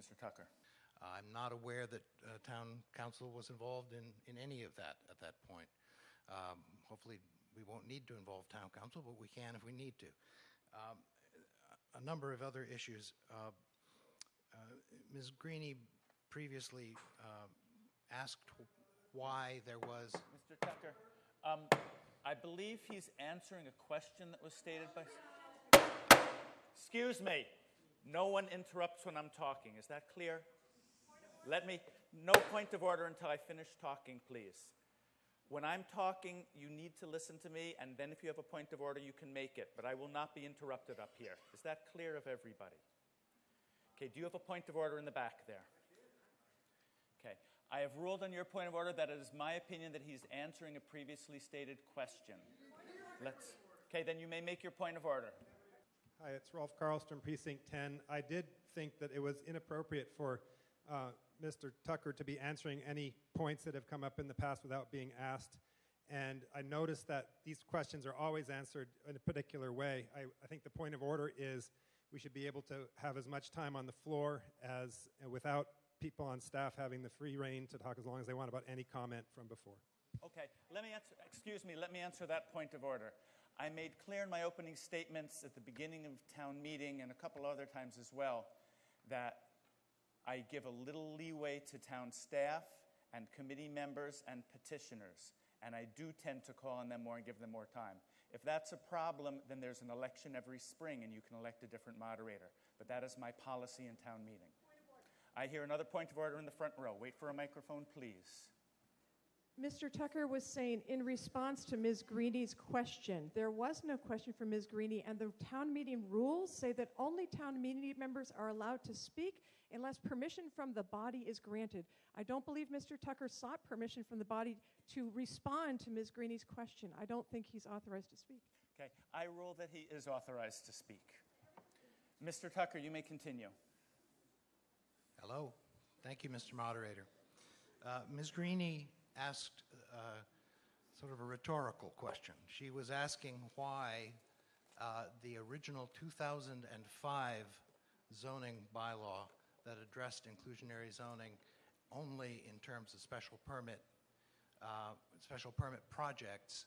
Mr. Tucker. I'm not aware that town council was involved in any of that at that point. Hopefully we won't need to involve town council, but we can if we need to. A number of other issues. Ms. Greenie previously asked why there was... Mr. Tucker, I believe he's answering a question that was stated by... Excuse me. No one interrupts when I'm talking. Is that clear? No point of order until I finish talking, please. When I'm talking, you need to listen to me, and then if you have a point of order, you can make it. But I will not be interrupted up here. Is that clear of everybody? Okay, do you have a point of order in the back there? Okay, I have ruled on your point of order that it is my opinion that he's answering a previously stated question. Okay, then you may make your point of order. Hi, it's Rolf, Karlstrom, Precinct 10. I did think that it was inappropriate for Mr. Tucker to be answering any points that have come up in the past without being asked. And I noticed that these questions are always answered in a particular way. I think the point of order is we should be able to have as much time on the floor as without people on staff having the free rein to talk as long as they want about any comment from before. Okay, let me answer that point of order. I made clear in my opening statements at the beginning of town meeting and a couple other times as well that I give a little leeway to town staff and committee members and petitioners, and I do tend to call on them more and give them more time. If that's a problem, then there's an election every spring and you can elect a different moderator. But that is my policy in town meeting. I hear another point of order in the front row. Wait for a microphone, please. Mr. Tucker was saying in response to Ms. Greenie's question, there was no question from Ms. Greenie, and the town meeting rules say that only town meeting members are allowed to speak unless permission from the body is granted. I don't believe Mr. Tucker sought permission from the body to respond to Ms. Greenie's question. I don't think he's authorized to speak. Okay, I rule that he is authorized to speak. Mr. Tucker, you may continue. Hello. Thank you, Mr. Moderator. Ms. Greenie asked sort of a rhetorical question. She was asking why the original 2005 zoning bylaw that addressed inclusionary zoning only in terms of special permit projects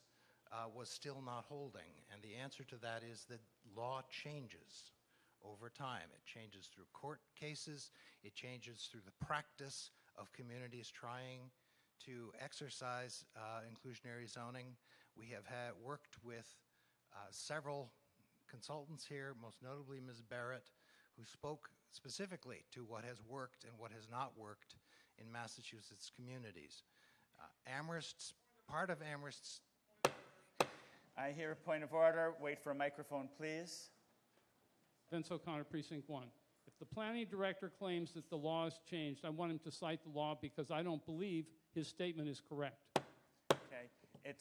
was still not holding. And the answer to that is that law changes over time. It changes through court cases. It changes through the practice of communities trying to exercise inclusionary zoning. We have worked with several consultants here, most notably Ms. Barrett, who spoke specifically to what has worked and what has not worked in Massachusetts communities. Part of Amherst's... I hear a point of order. Wait for a microphone, please. Vince O'Connor, Precinct 1. If the planning director claims that the law has changed, I want him to cite the law because I don't believe his statement is correct. Okay,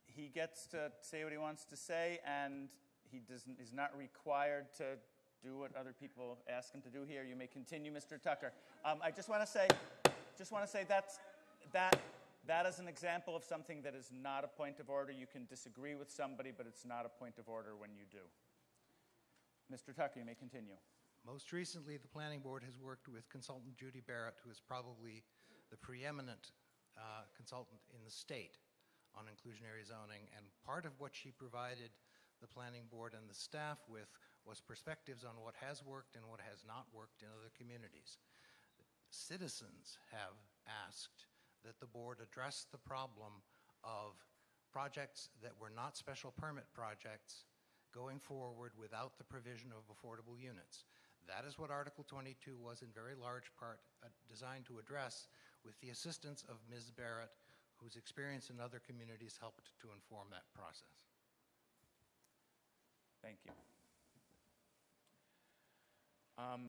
he gets to say what he wants to say, and he's not required to do what other people ask him to do here. You may continue, Mr. Tucker. I just want to say that is an example of something that is not a point of order. You can disagree with somebody, but it's not a point of order when you do. Mr. Tucker, you may continue. Most recently, the Planning Board has worked with consultant Judy Barrett, who is probably the preeminent consultant in the state on inclusionary zoning, and part of what she provided the Planning Board and the staff with was perspectives on what has worked and what has not worked in other communities. Citizens have asked that the board address the problem of projects that were not special permit projects going forward without the provision of affordable units. That is what Article 22 was in very large part designed to address, with the assistance of Ms. Barrett, whose experience in other communities helped to inform that process. Thank you.